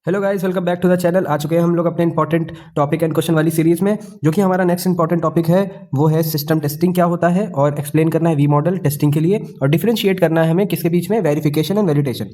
Hello guys, welcome back to the channel. आ चुके हैं हम लोग अपने इंपॉर्टेंट टॉपिक एंड क्वेश्चन वाली सीरीज में, जो कि हमारा नेक्स्ट इंपॉर्टेंट टॉपिक है वो है सिस्टम टेस्टिंग क्या होता है, और एक्सप्लेन करना है वी मॉडल टेस्टिंग के लिए, और डिफरेंशिएट करना है हमें किसके बीच में, वेरिफिकेशन एंड वैलिडेशन।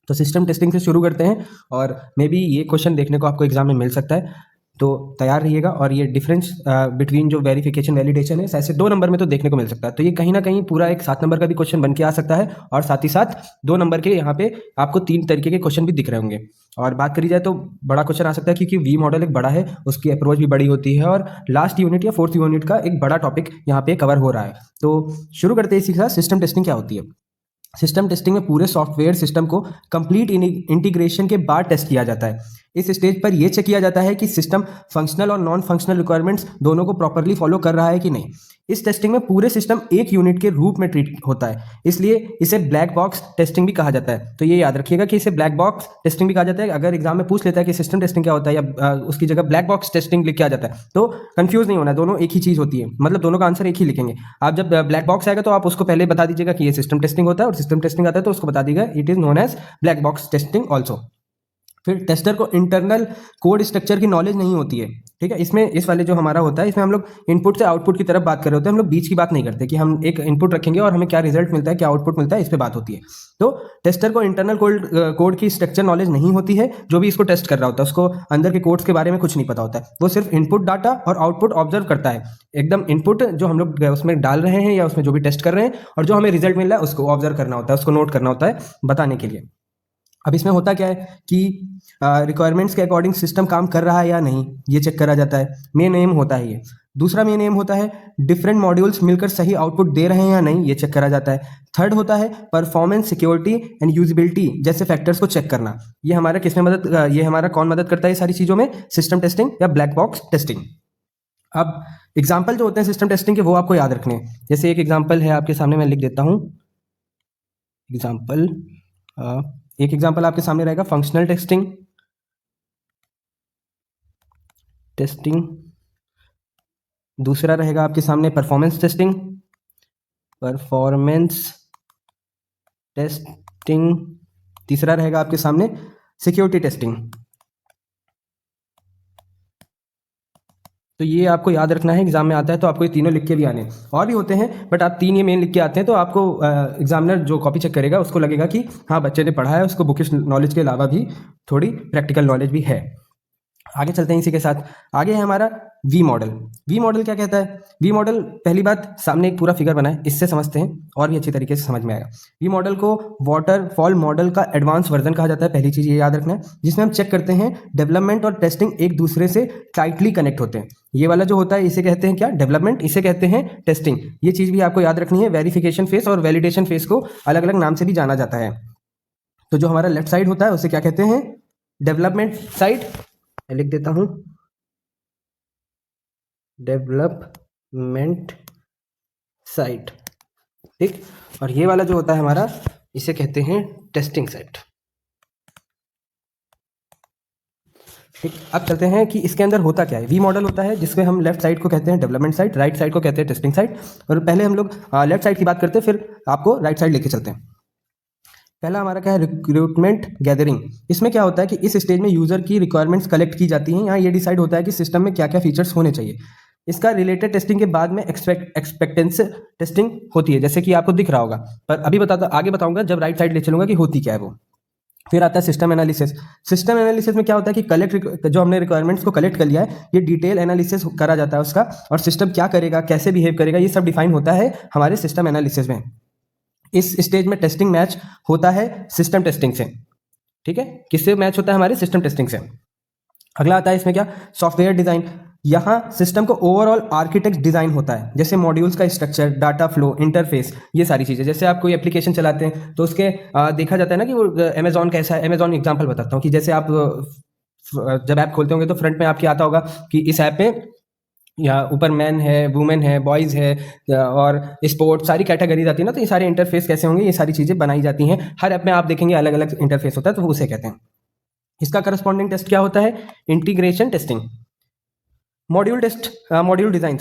तो सिस्टम टेस्टिंग से शुरू करते हैं, और मे बी ये क्वेश्चन देखने को आपको एग्जाम में मिल सकता है, तो तैयार रहिएगा। और ये डिफरेंस बिटवीन जो वेरिफिकेशन वैलिडेशन है, ऐसे 2 नंबर में तो देखने को मिल सकता है, तो ये कहीं ना कहीं पूरा एक 7 नंबर का भी क्वेश्चन बन के आ सकता है, और साथ ही साथ 2 नंबर के यहाँ पे आपको 3 तरीके के क्वेश्चन भी दिख रहे होंगे। और बात करी जाए तो बड़ा क्वेश्चन आ सकता है, क्योंकि वी मॉडल एक बड़ा है, उसकी अप्रोच भी बड़ी होती है, और लास्ट यूनिट या 4th यूनिट का एक बड़ा टॉपिक यहाँ पे कवर हो रहा है। तो शुरू करते हैं इसी के साथ, सिस्टम टेस्टिंग क्या होती है। सिस्टम टेस्टिंग में पूरे सॉफ्टवेयर सिस्टम को कंप्लीट इंटीग्रेशन के बाद टेस्ट किया जाता है। इस स्टेज पर यह चेक किया जाता है कि सिस्टम फंक्शनल और नॉन फंक्शनल रिक्वायरमेंट्स दोनों को प्रॉपरली फॉलो कर रहा है कि नहीं। इस टेस्टिंग में पूरे सिस्टम एक यूनिट के रूप में ट्रीट होता है, इसलिए इसे ब्लैक बॉक्स टेस्टिंग भी कहा जाता है। तो ये याद रखिएगा कि इसे ब्लैक बॉक्स टेस्टिंग भी कहा जाता है। अगर एग्जाम में पूछ लेता है कि सिस्टम टेस्टिंग क्या होता है, या उसकी जगह ब्लैक बॉक्स टेस्टिंग लिख के आ जाता है, तो कंफ्यूज नहीं होना, दोनों एक ही चीज होती है, मतलब दोनों का आंसर एक ही लिखेंगे। आप जब ब्लैक बॉक्स आएगा तो आप उसको पहले बता दीजिएगा कि ये सिस्टम टेस्टिंग होता है, और सिस्टम टेस्टिंग आता है तो उसको बता दीजिएगा it is known as black box testing also. फिर टेस्टर को इंटरनल कोड स्ट्रक्चर की नॉलेज नहीं होती है, ठीक है। इसमें इस वाले जो हमारा होता है, इसमें हम लोग इनपुट से आउटपुट की तरफ बात कर रहे होते हैं, हम लोग बीच की बात नहीं करते कि हम एक इनपुट रखेंगे और हमें क्या रिजल्ट मिलता है, क्या आउटपुट मिलता है, इस पे बात होती है। तो टेस्टर को इंटरनल कोड की स्ट्रक्चर नॉलेज नहीं होती है, जो भी इसको टेस्ट कर रहा होता है उसको अंदर के कोड्स के बारे में कुछ नहीं पता होता है, वो सिर्फ इनपुट डाटा और आउटपुट ऑब्जर्व करता है। एकदम इनपुट जो हम लोग उसमें डाल रहे हैं या उसमें जो भी टेस्ट कर रहे हैं, और जो हमें रिजल्ट मिल रहा है उसको ऑब्जर्व करना होता है, उसको नोट करना होता है बताने के लिए। अब इसमें होता क्या है कि रिक्वायरमेंट्स के अकॉर्डिंग सिस्टम काम कर रहा है या नहीं, ये चेक करा जाता है। मेन एम होता है ये। दूसरा मेन एम होता है डिफरेंट मॉड्यूल्स मिलकर सही आउटपुट दे रहे हैं या नहीं, ये चेक करा जाता है। थर्ड होता है परफॉर्मेंस, सिक्योरिटी एंड यूजिबिलिटी जैसे फैक्टर्स को चेक करना। ये हमारा किसमें मदद, ये हमारा कौन मदद करता है ये सारी चीज़ों में, सिस्टम टेस्टिंग या ब्लैक बॉक्स टेस्टिंग। अब एग्जाम्पल जो होते हैं सिस्टम टेस्टिंग के, वो आपको याद रखने हैं। जैसे एक एग्जाम्पल है आपके सामने, मैं लिख देता हूँ एग्जाम्पल। एक एग्जाम्पल आपके सामने रहेगा फंक्शनल टेस्टिंग दूसरा रहेगा आपके सामने परफॉर्मेंस टेस्टिंग तीसरा रहेगा आपके सामने सिक्योरिटी टेस्टिंग। तो ये आपको याद रखना है, एग्जाम में आता है तो आपको ये तीनों लिख के भी आने हैं। और भी होते हैं बट आप 3 ये मेन लिख के आते हैं, तो आपको एग्जामिनर जो कॉपी चेक करेगा उसको लगेगा कि हाँ बच्चे ने पढ़ा है, उसको बुकिश नॉलेज के अलावा भी थोड़ी प्रैक्टिकल नॉलेज भी है। आगे चलते हैं इसी के साथ। आगे है हमारा वी मॉडल। वी मॉडल क्या कहता है? वी मॉडल, पहली बात, सामने एक पूरा फिगर बना है, इससे समझते हैं और भी अच्छी तरीके से समझ में आएगा। वी मॉडल को वाटरफॉल मॉडल का एडवांस वर्जन कहा जाता है, पहली चीज ये याद रखना है, जिसमें हम चेक करते हैं डेवलपमेंट और टेस्टिंग एक दूसरे से टाइटली कनेक्ट होते हैं। ये वाला जो होता है इसे कहते हैं क्या? डेवलपमेंट। इसे कहते हैं टेस्टिंग। ये चीज भी आपको याद रखनी है। वेरिफिकेशन फेस और वैलिडेशन फेस को अलग अलग नाम से भी जाना जाता है। तो जो हमारा लेफ्ट साइड होता है उसे क्या कहते हैं? Development side. लिख देता हूं डेवलपमेंट साइट, ठीक। और ये वाला जो होता है हमारा, इसे कहते हैं टेस्टिंग साइट, ठीक। अब चलते हैं कि इसके अंदर होता क्या है। वी मॉडल होता है जिसमें हम लेफ्ट साइड को कहते हैं डेवलपमेंट साइट, राइट साइड को कहते हैं टेस्टिंग साइट। और पहले हम लोग लेफ्ट साइड की बात करते हैं, फिर आपको राइट साइड लेके चलते हैं। पहला हमारा क्या है? Recruitment gathering. इसमें क्या होता है कि इस स्टेज में यूजर की रिक्वायरमेंट्स कलेक्ट की जाती हैं। यहाँ ये डिसाइड होता है कि सिस्टम में क्या क्या फीचर्स होने चाहिए। इसका रिलेटेड टेस्टिंग के बाद में एक्सपेक्टेंस टेस्टिंग होती है, जैसे कि आपको दिख रहा होगा, पर अभी आगे बताऊंगा जब राइट साइड ले चलूंगा कि होती क्या है वो। फिर आता है सिस्टम एनालिसिस। सिस्टम एनालिसिस में क्या होता है कि जो हमने रिक्वायरमेंट्स को कलेक्ट कर लिया है, ये डिटेल एनालिसिस करा जाता है उसका, और सिस्टम क्या करेगा, कैसे बिहेव करेगा, ये सब डिफाइन होता है हमारे सिस्टम एनालिसिस में। इस स्टेज में टेस्टिंग मैच होता है सिस्टम टेस्टिंग से, ठीक है। किससे मैच होता है? हमारे सिस्टम टेस्टिंग से। अगला आता है इसमें क्या? Software design. यहाँ सिस्टम को ओवरऑल आर्किटेक्ट डिजाइन होता है, जैसे मॉड्यूल्स का स्ट्रक्चर, डाटा फ्लो, इंटरफेस, ये सारी चीजें। जैसे आप कोई एप्लीकेशन चलाते हैं तो उसके देखा जाता है ना कि वो अमेजॉन कैसा है। अमेजॉन एग्जांपल बताता हूँ कि जैसे आप जब ऐप खोलते होंगे तो फ्रंट में आपके आता होगा कि इस ऐप में या ऊपर मैन है, वुमेन है, बॉयज है, और स्पोर्ट्स, सारी कैटेगरीज आती है ना। तो ये सारे इंटरफेस कैसे होंगे, ये सारी चीजें बनाई जाती हैं। हर ऐप में आप देखेंगे अलग अलग इंटरफेस होता है, तो वो उसे कहते हैं। इसका करस्पॉन्डिंग टेस्ट क्या होता है? Integration testing. मॉड्यूल डिज़ाइन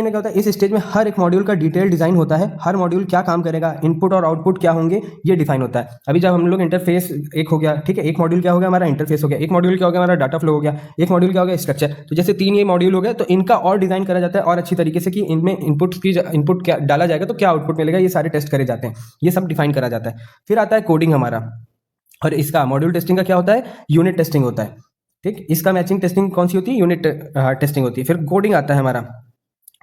में क्या होता है, इस स्टेज में हर एक मॉड्यूल का डिटेल डिज़ाइन होता है, हर मॉड्यूल क्या काम करेगा, इनपुट और आउटपुट क्या होंगे, ये डिफाइन होता है। अभी जब हम लोग इंटरफेस एक हो गया, ठीक है, एक मॉड्यूल क्या हो गया हमारा इंटरफेस हो गया, एक मॉड्यूल क्या हो गया हमारा डाटा फ्लो हो गया, एक मॉड्यूल क्या हो गया स्ट्रक्चर। तो जैसे 3 ये मॉड्यूल हो गए, तो इनका और डिज़ाइन करा जाता है और अच्छी तरीके से कि इनमें इनपुट क्या डाला जाएगा तो क्या आउटपुट मिलेगा, ये सारे टेस्ट करे जाते हैं, ये सब डिफाइन करा जाता है। फिर आता है कोडिंग हमारा, और इसका मॉड्यूल टेस्टिंग का क्या होता है, यूनिट टेस्टिंग होता है, ठीक। इसका मैचिंग टेस्टिंग कौन सी होती है, यूनिट टेस्टिंग होती है। फिर कोडिंग आता है हमारा।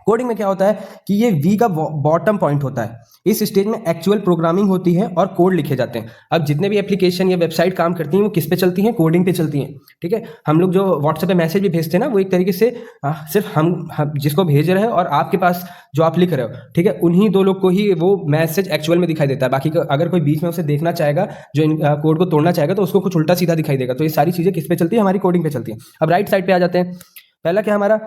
कोडिंग में क्या होता है कि ये वी का बॉटम पॉइंट होता है, इस स्टेज में एक्चुअल प्रोग्रामिंग होती है और कोड लिखे जाते हैं। अब जितने भी एप्लीकेशन या वेबसाइट काम करती हैं वो किस पे चलती हैं, कोडिंग पे चलती हैं, ठीक है। हम लोग जो व्हाट्सएप पे मैसेज भी भेजते हैं ना, वो एक तरीके से सिर्फ हम जिसको भेज रहे हैं और आपके पास जो आप लिख रहे हो, ठीक है, उन्हीं 2 लोग को ही वो मैसेज एक्चुअल में दिखाई देता है। बाकी अगर कोई बीच में उसे देखना चाहेगा, जो इन कोड को तोड़ना चाहेगा, तो उसको कुछ उल्टा सीधा दिखाई देगा। तो ये सारी चीज़ें किस पे चलती है, हमारी कोडिंग पे चलती है। अब राइट साइड पे आ जाते हैं। पहला क्या हमारा,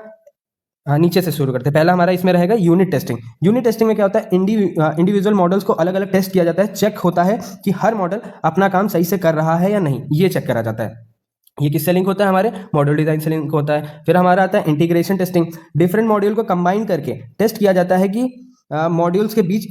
नीचे से शुरू करते हैं। पहला हमारा इसमें रहेगा यूनिट टेस्टिंग। यूनिट टेस्टिंग में क्या होता है, इंडिविजुअल मॉडल्स को अलग अलग टेस्ट किया जाता है, चेक होता है कि हर मॉडल अपना काम सही से कर रहा है या नहीं, ये चेक करा जाता है। ये किससे लिंक होता है, हमारे मॉड्यूल डिजाइन से लिंक होता है। फिर हमारा आता है इंटीग्रेशन टेस्टिंग। डिफरेंट मॉड्यूल को कंबाइन करके टेस्ट किया जाता है कि मॉड्यूल्स के बीच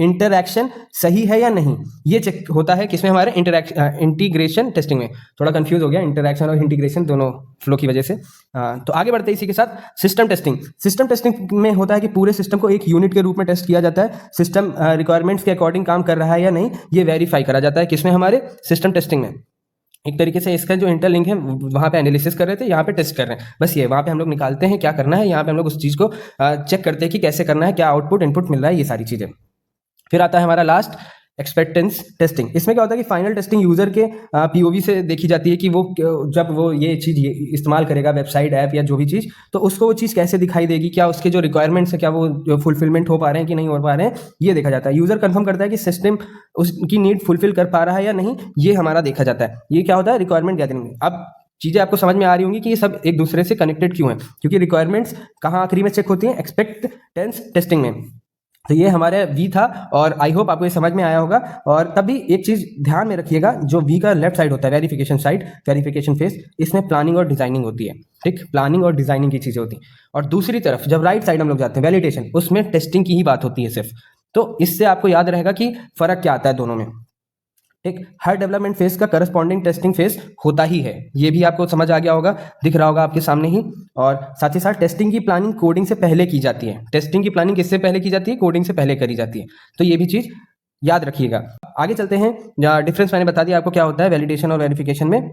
इंटरैक्शन सही है या नहीं, ये चेक होता है किसमें, हमारे इंटीग्रेशन टेस्टिंग में। थोड़ा कंफ्यूज हो गया, इंटरैक्शन और इंटीग्रेशन दोनों फ्लो की वजह से। तो आगे बढ़ते हैं इसी के साथ सिस्टम टेस्टिंग। सिस्टम टेस्टिंग में होता है कि पूरे सिस्टम को एक यूनिट के रूप में टेस्ट किया जाता है, सिस्टम रिक्वायरमेंट्स के अकॉर्डिंग काम कर रहा है या नहीं, ये वेरीफाई करा जाता है किसमें, हमारे सिस्टम टेस्टिंग में। एक तरीके से इसका जो इंटरलिंक है वहाँ पे एनालिसिस कर रहे थे, यहाँ पे टेस्ट कर रहे हैं, बस ये वहाँ पे हम लोग निकालते हैं क्या करना है, यहाँ पे हम लोग उस चीज़ को चेक करते हैं कि कैसे करना है, क्या आउटपुट इनपुट मिल रहा है, ये सारी चीज़ें। फिर आता है हमारा लास्ट एक्सपेक्टेंस टेस्टिंग। इसमें क्या होता है कि फाइनल टेस्टिंग यूजर के पीओवी से देखी जाती है कि वो जब वो ये चीज़ इस्तेमाल करेगा, वेबसाइट ऐप या जो भी चीज़, तो उसको वो चीज़ कैसे दिखाई देगी, क्या उसके जो रिक्वायरमेंट्स है क्या वो फुलफिलमेंट हो पा रहे हैं कि नहीं हो पा रहे हैं, ये देखा जाता है। यूजर कंफर्म करता है कि सिस्टम उसकी नीड फुलफिल कर पा रहा है या नहीं, ये हमारा देखा जाता है। ये क्या होता है, रिक्वायरमेंट गैदरिंग। अब चीज़ें आपको समझ में आ रही होंगी कि ये सब एक दूसरे से कनेक्टेड क्यों है, क्योंकि रिक्वायरमेंट्स कहाँ आखिरी में चेक होती हैं, एक्सपेक्टेंस टेस्टिंग में। तो ये हमारे वी था, और आई होप आपको ये समझ में आया होगा। और तभी एक चीज़ ध्यान में रखिएगा, जो वी का लेफ्ट साइड होता है, वेरिफिकेशन साइड, वेरिफिकेशन फेज, इसमें प्लानिंग और डिजाइनिंग होती है, ठीक, प्लानिंग और डिजाइनिंग की चीज़ें होती हैं। और दूसरी तरफ जब राइट साइड हम लोग जाते हैं, वैलिडेशन, उसमें टेस्टिंग की ही बात होती है सिर्फ। तो इससे आपको याद रहेगा कि फ़र्क क्या आता है दोनों में, ठीक। हर डेवलपमेंट फेज का करस्पॉन्डिंग टेस्टिंग फेज होता ही है, ये भी आपको समझ आ गया होगा, दिख रहा होगा आपके सामने ही। और साथ ही साथ टेस्टिंग की प्लानिंग कोडिंग से पहले की जाती है। टेस्टिंग की प्लानिंग किससे पहले की जाती है, कोडिंग से पहले करी जाती है। तो ये भी चीज़ याद रखिएगा। आगे चलते हैं, डिफरेंस मैंने बता दिया आपको क्या होता है वैलिडेशन और वेरिफिकेशन में,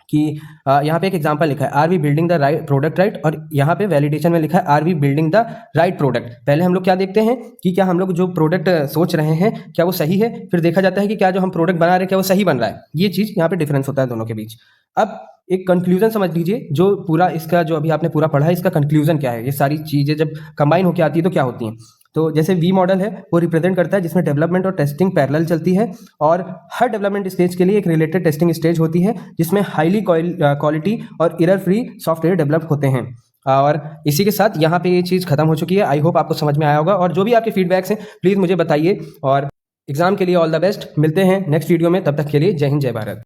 कि यहाँ पे एक एग्जांपल लिखा है, are we building the right product right, और यहाँ पे वैलिडेशन में लिखा है are we building the right product. पहले हम लोग क्या देखते हैं कि क्या हम लोग जो प्रोडक्ट सोच रहे हैं क्या वो सही है, फिर देखा जाता है कि क्या जो हम प्रोडक्ट बना रहे हैं क्या वो सही बन रहा है। ये चीज़ यहाँ पे डिफरेंस होता है दोनों के बीच। अब एक कंक्लूजन समझ लीजिए, जो पूरा इसका जो अभी आपने पूरा पढ़ा है, इसका कंक्लूजन क्या है, ये सारी चीज़ें जब कंबाइन होकर आती है तो क्या होती हैं। तो जैसे वी मॉडल है वो रिप्रेजेंट करता है जिसमें डेवलपमेंट और टेस्टिंग पैरेलल चलती है, और हर डेवलपमेंट स्टेज के लिए एक रिलेटेड टेस्टिंग स्टेज होती है जिसमें हाईली क्वालिटी और एरर फ्री सॉफ्टवेयर डेवलप होते हैं। और इसी के साथ यहाँ पे ये चीज़ खत्म हो चुकी है। आई होप आपको समझ में आया होगा, और जो भी आपके फीडबैक्स हैं प्लीज़ मुझे बताइए, और एग्जाम के लिए ऑल द बेस्ट। मिलते हैं नेक्स्ट वीडियो में, तब तक के लिए जय हिंद जय भारत।